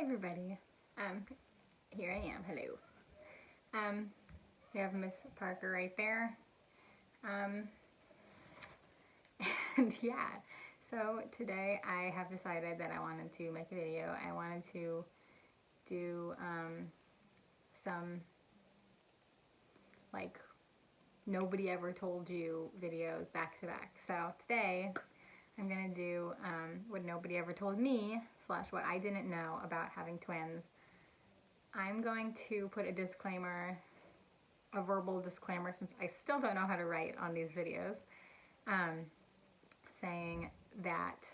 everybody. Here I am. Hello. We have Miss Parker right there. And yeah, so today I have decided that I wanted to make a video. I wanted to do some like nobody ever told you videos back to back. So today I'm gonna do what nobody ever told me / what I didn't know about having twins. I'm going to put a disclaimer, a verbal disclaimer, since I still don't know how to write on these videos, saying that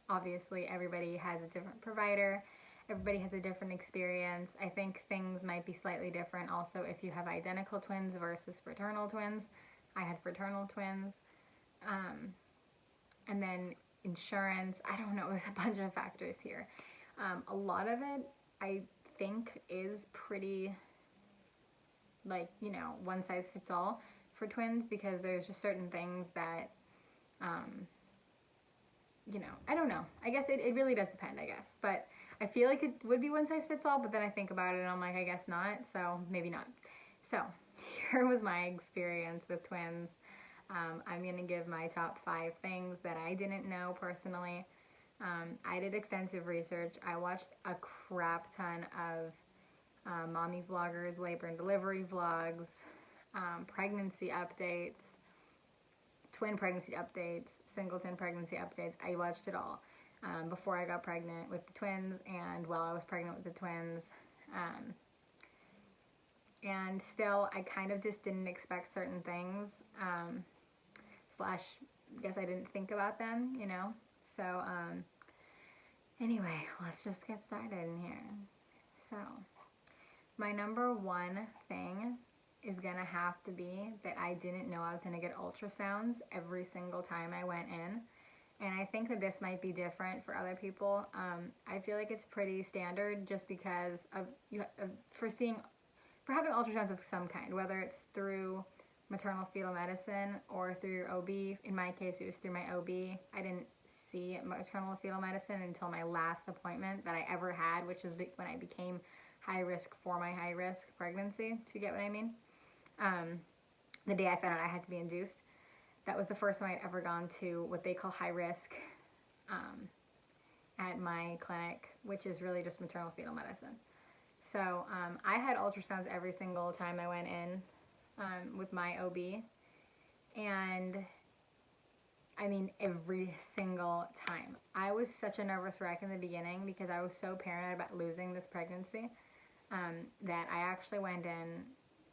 obviously everybody has a different provider, everybody has a different experience. I think things might be slightly different also if you have identical twins versus fraternal twins. I had fraternal twins. And then insurance, I don't know, there's a bunch of factors here. A lot of it, I think, is pretty, one size fits all for twins, because there's just certain things that, I don't know. I guess it really does depend, I guess. But I feel like it would be one size fits all, but then I think about it and I'm like, I guess not, so maybe not. So here was my experience with twins. I'm going to give my top 5 things that I didn't know personally. I did extensive research. I watched a crap ton of mommy vloggers, labor and delivery vlogs, pregnancy updates, twin pregnancy updates, singleton pregnancy updates. I watched it all before I got pregnant with the twins and while I was pregnant with the twins. And still, I kind of just didn't expect certain things. I guess I didn't think about them, So, anyway, let's just get started in here. So, my number one thing is gonna have to be that I didn't know I was gonna get ultrasounds every single time I went in. And I think that this might be different for other people. I feel like it's pretty standard just because for having ultrasounds of some kind, whether it's through maternal fetal medicine or through your OB. In my case, it was through my OB. I didn't see maternal fetal medicine until my last appointment that I ever had, which is when I became high risk for my high risk pregnancy, if you get what I mean. The day I found out I had to be induced, that was the first time I'd ever gone to what they call high risk at my clinic, which is really just maternal fetal medicine. So I had ultrasounds every single time I went in with my OB, and I mean every single time. I was such a nervous wreck in the beginning because I was so paranoid about losing this pregnancy that I actually went in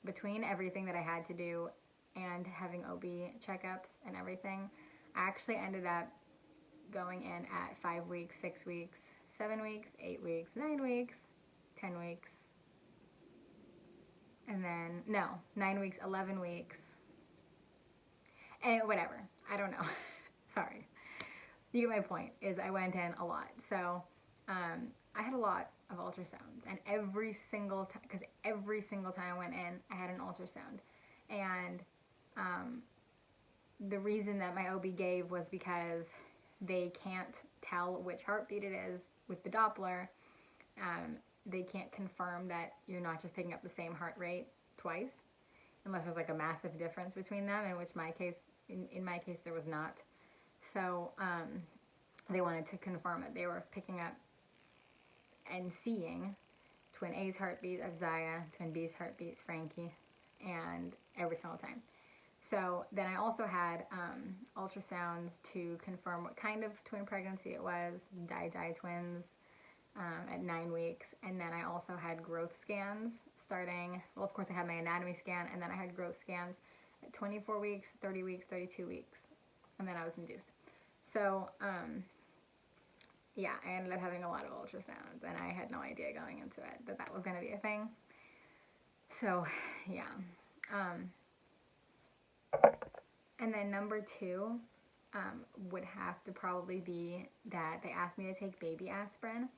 between everything that I had to do and having OB checkups and everything. I actually ended up going in at 5 weeks, 6 weeks, 7 weeks, 8 weeks, 9 weeks, 10 weeks, and then, 9 weeks, 11 weeks, and whatever, I don't know, sorry. You get my point, is I went in a lot. So, I had a lot of ultrasounds, and every single time I went in, I had an ultrasound. And the reason that my OB gave was because they can't tell which heartbeat it is with the Doppler. They can't confirm that you're not just picking up the same heart rate twice, unless there's like a massive difference between them, in which in my case there was not. So they wanted to confirm it. They were picking up and seeing twin A's heartbeat of Zaya, twin B's heartbeats Frankie, and every single time. So then I also had ultrasounds to confirm what kind of twin pregnancy it was, Di twins, at 9 weeks, and then I also had growth scans starting, well, of course I had my anatomy scan, and then I had growth scans at 24 weeks, 30 weeks, 32 weeks, and then I was induced. So, yeah, I ended up having a lot of ultrasounds, and I had no idea going into it that was going to be a thing. So, yeah. And then number 2 would have to probably be that they asked me to take baby aspirin.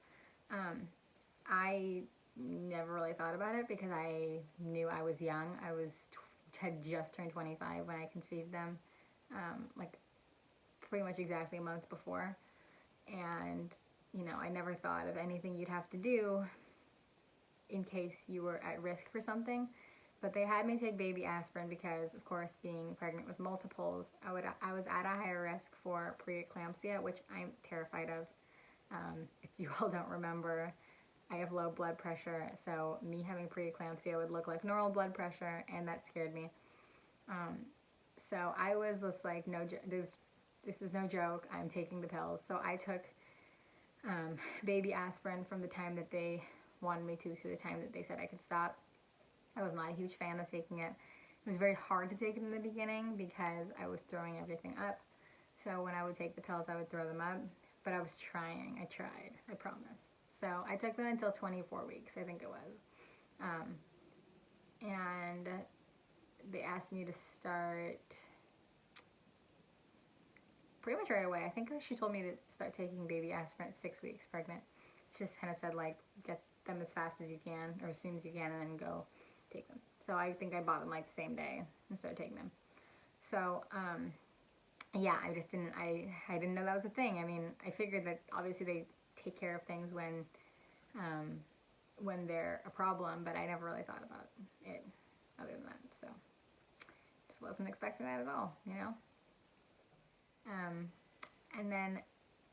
I never really thought about it because I knew I was young. I had just turned 25 when I conceived them, like pretty much exactly a month before. And you know, I never thought of anything you'd have to do in case you were at risk for something. But they had me take baby aspirin because, of course, being pregnant with multiples, I was at a higher risk for preeclampsia, which I'm terrified of. If you all don't remember, I have low blood pressure, so me having preeclampsia would look like normal blood pressure, and that scared me. So I was just like, no, this is no joke. I'm taking the pills. So I took baby aspirin from the time that they wanted me to the time that they said I could stop. I was not a huge fan of taking it. It was very hard to take it in the beginning because I was throwing everything up. So when I would take the pills, I would throw them up. But I was trying. I tried. I promise. So I took them until 24 weeks, I think it was. And they asked me to start pretty much right away. I think she told me to start taking baby aspirin at 6 weeks pregnant. She just kind of said, like, get them as fast as you can or as soon as you can and then go take them. So I think I bought them like the same day and started taking them. So, yeah, I just didn't, I didn't know that was a thing. I mean, I figured that obviously they take care of things when they're a problem, but I never really thought about it other than that. So, just wasn't expecting that at all, you know? And then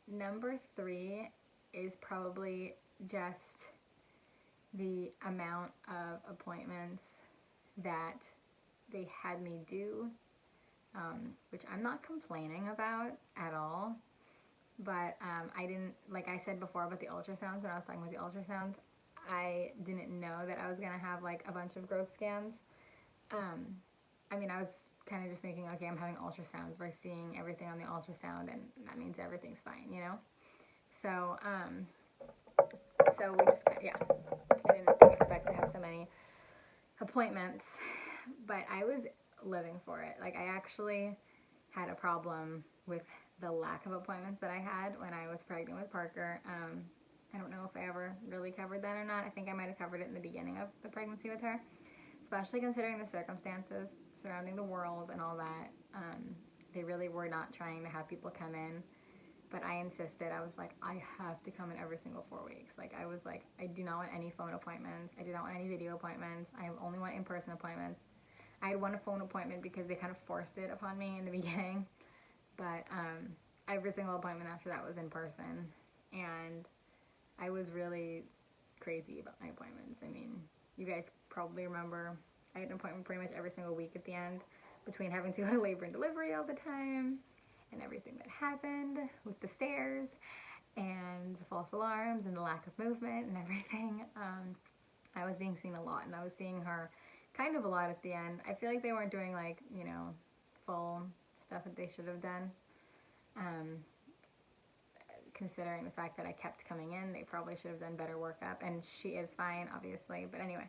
number 3 is probably just the amount of appointments that they had me do, which I'm not complaining about at all, but I didn't, like I said before about the ultrasounds, when I was talking about the ultrasounds, I didn't know that I was going to have like a bunch of growth scans. I mean, I was kind of just thinking, okay, I'm having ultrasounds by seeing everything on the ultrasound, and that means everything's fine, you know? So, so we just, yeah, I didn't expect to have so many appointments, but I was living for it. Like, I actually had a problem with the lack of appointments that I had when I was pregnant with Parker. I don't know if I ever really covered that or not. I think I might have covered it in the beginning of the pregnancy with her, especially considering the circumstances surrounding the world and all that. They really were not trying to have people come in, but I insisted. I was like, I have to come in every single 4 weeks. Like, I was like, I do not want any phone appointments. I do not want any video appointments. I only want in-person appointments. I had one phone appointment because they kind of forced it upon me in the beginning, but every single appointment after that was in person, and I was really crazy about my appointments. I mean, you guys probably remember I had an appointment pretty much every single week at the end, between having to go to labor and delivery all the time and everything that happened with the stairs and the false alarms and the lack of movement and everything. I was being seen a lot, and I was seeing her kind of a lot at the end. I feel like they weren't doing, like, you know, full stuff that they should have done. Considering the fact that I kept coming in, they probably should have done better workup, and she is fine, obviously, but anyway.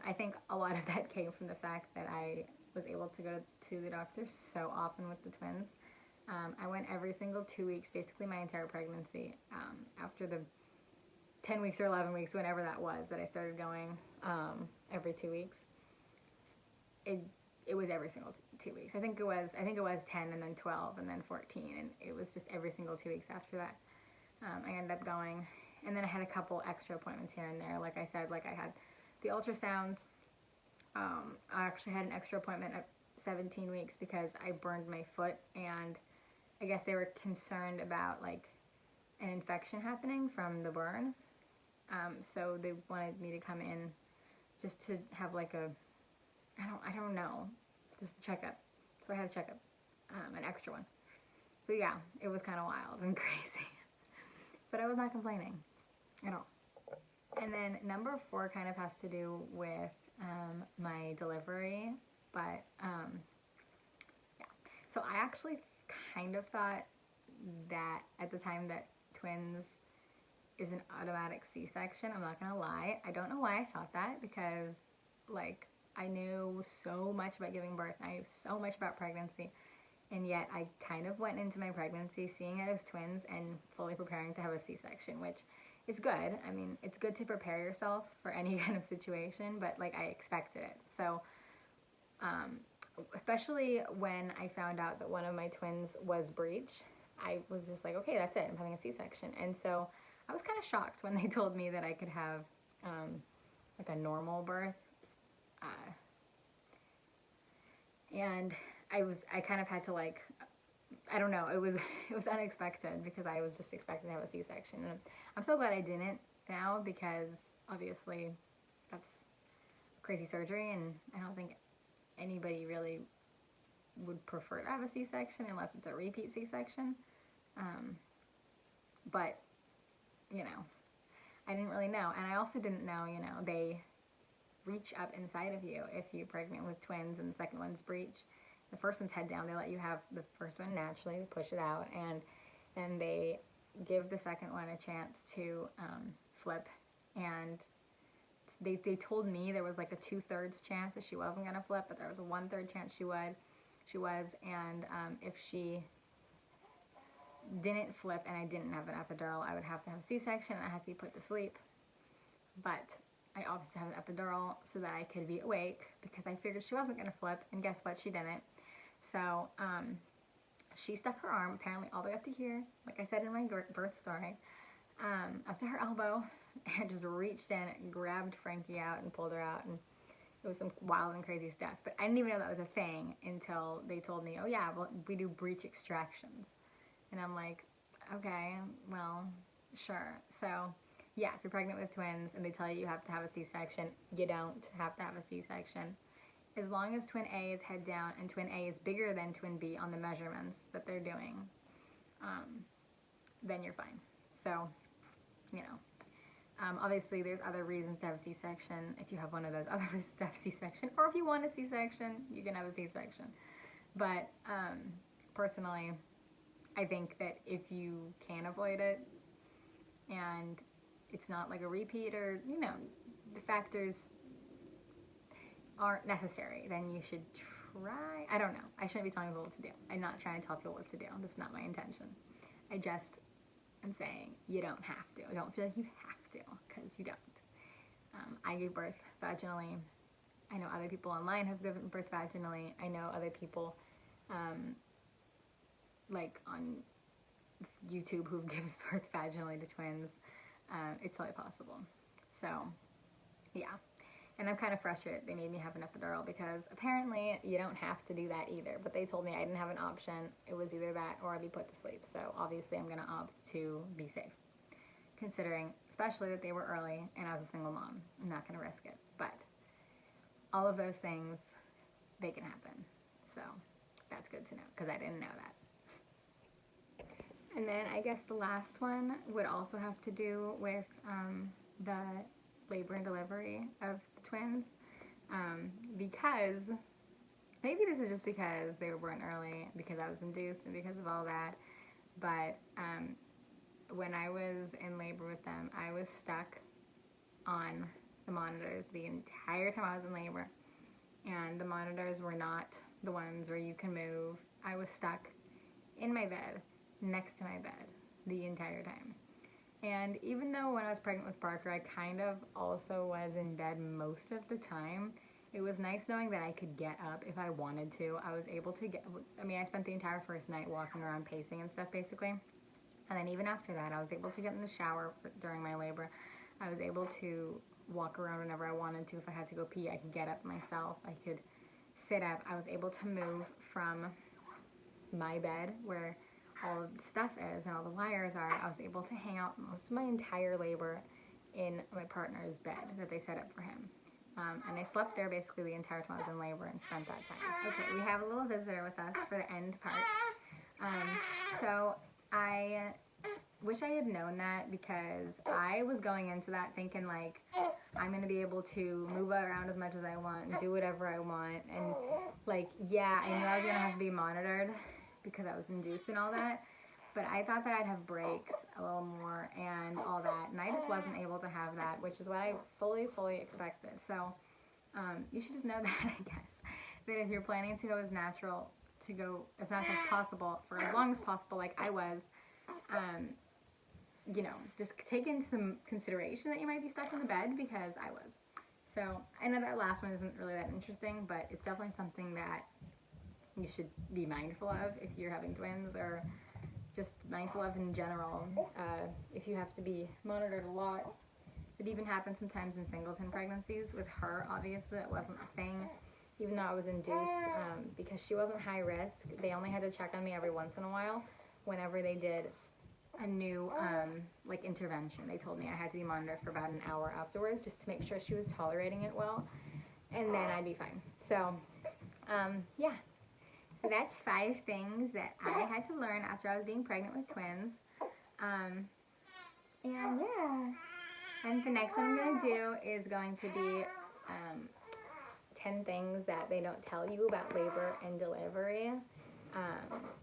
I think a lot of that came from the fact that I was able to go to the doctor so often with the twins. I went every single 2 weeks, basically my entire pregnancy, after the 10 weeks or 11 weeks, whenever that was, that I started going every 2 weeks. It was every single 2 weeks. I think it was 10 and then 12 and then 14, and it was just every single 2 weeks after that. I ended up going, and then I had a couple extra appointments here and there. Like I said, like I had the ultrasounds. I actually had an extra appointment at 17 weeks because I burned my foot, and I guess they were concerned about like an infection happening from the burn. So they wanted me to come in just to have like a, I don't know, just a checkup. So I had a checkup, an extra one. But yeah, it was kind of wild and crazy. But I was not complaining at all. And then number 4 kind of has to do with my delivery, but yeah. So I actually kind of thought that at the time that twins is an automatic C-section. I'm not gonna lie. I don't know why I thought that, because like I knew so much about giving birth. I knew so much about pregnancy, and yet I kind of went into my pregnancy seeing it as twins and fully preparing to have a C-section, which is good. I mean, it's good to prepare yourself for any kind of situation, but like I expected it. So, especially when I found out that one of my twins was breech, I was just like, okay, that's it. I'm having a C-section. And so I was kind of shocked when they told me that I could have like a normal birth. And I kind of had to like, I don't know, it was unexpected because I was just expecting to have a C-section. And I'm so glad I didn't now, because obviously that's crazy surgery, and I don't think anybody really would prefer to have a C-section unless it's a repeat C-section. But, you know, I didn't really know. And I also didn't know, you know, they reach up inside of you if you're pregnant with twins and the second one's breech. The first one's head down. They let you have the first one naturally, they push it out, and then they give the second one a chance to flip. And they told me there was like a 2/3 chance that she wasn't going to flip, but there was a 1/3 chance she was. And if she didn't flip and I didn't have an epidural, I would have to have a C-section and I had to be put to sleep. But I obviously have an epidural so that I could be awake, because I figured she wasn't going to flip, and guess what? She didn't. So she stuck her arm apparently all the way up to here, like I said in my birth story, up to her elbow, and just reached in and grabbed Frankie out and pulled her out, and it was some wild and crazy stuff. But I didn't even know that was a thing until they told me, oh yeah, well, we do breech extractions. And I'm like, okay, well, sure. So yeah, if you're pregnant with twins and they tell you you have to have a C-section, you don't have to have a C-section. As long as twin A is head down and twin A is bigger than twin B on the measurements that they're doing, then you're fine. So, you know, obviously there's other reasons to have a C-section. If you have one of those other reasons to have a C-section, or if you want a C-section, you can have a C-section. But personally, I think that if you can avoid it, and it's not like a repeat, or, you know, the factors aren't necessary, then you should try. I don't know. I shouldn't be telling people what to do. I'm not trying to tell people what to do. That's not my intention. I just am saying you don't have to. I don't feel like you have to, because you don't. I gave birth vaginally. I know other people online have given birth vaginally. I know other people like on YouTube who've given birth vaginally to twins. It's totally possible. So, yeah. And I'm kind of frustrated they made me have an epidural, because apparently you don't have to do that either. But they told me I didn't have an option. It was either that or I'd be put to sleep. So obviously I'm going to opt to be safe, considering especially that they were early and I was a single mom. I'm not going to risk it. But all of those things, they can happen. So that's good to know, because I didn't know that. And then I guess the last one would also have to do with the labor and delivery of the twins, because maybe this is just because they were born early, because I was induced, and because of all that, but when I was in labor with them, I was stuck on the monitors the entire time I was in labor, and the monitors were not the ones where you can move. I was stuck in my bed, next to my bed, the entire time. And even though when I was pregnant with Parker, I kind of also was in bed most of the time, it was nice knowing that I could get up if I wanted to. I was able to I spent the entire first night walking around pacing and stuff, basically. And then even after that, I was able to get in the shower during my labor. I was able to walk around whenever I wanted to. If I had to go pee, I could get up myself. I could sit up. I was able to move from my bed, where all of the stuff is and all the wires are. I was able to hang out most of my entire labor in my partner's bed that they set up for him. And I slept there basically the entire time I was in labor and spent that time. Okay, we have a little visitor with us for the end part. So I wish I had known that, because I was going into that thinking like, I'm going to be able to move around as much as I want and do whatever I want. And like, yeah, I knew I was going to have to be monitored because I was induced and all that, but I thought that I'd have breaks a little more and all that, and I just wasn't able to have that, which is what I fully expected. So you should just know that, I guess, that if you're planning to go as natural as possible for as long as possible, like I was, you know, just take into consideration that you might be stuck in the bed, because I was. So I know that last one isn't really that interesting, but it's definitely something that you should be mindful of if you're having twins, or just mindful of in general. If you have to be monitored a lot, it even happens sometimes in singleton pregnancies. With her, obviously, it wasn't a thing, even though I was induced, because she wasn't high risk. They only had to check on me every once in a while whenever they did a new like intervention. They told me I had to be monitored for about an hour afterwards just to make sure she was tolerating it well, and then I'd be fine. So yeah, so that's 5 things that I had to learn after I was being pregnant with twins. And yeah, and the next one I'm going to do is going to be 10 things that they don't tell you about labor and delivery,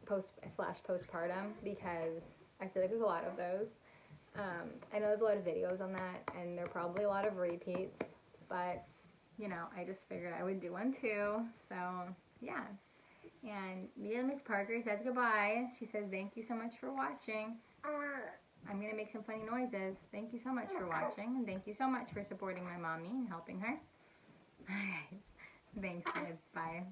postpartum, because I feel like there's a lot of those. I know there's a lot of videos on that, and there are probably a lot of repeats, but you know, I just figured I would do one too. So yeah, and Miss Parker says goodbye. She says thank you so much for watching. I'm gonna make some funny noises. Thank you so much for watching, and thank you so much for supporting my mommy and helping her. Alright, thanks guys, bye.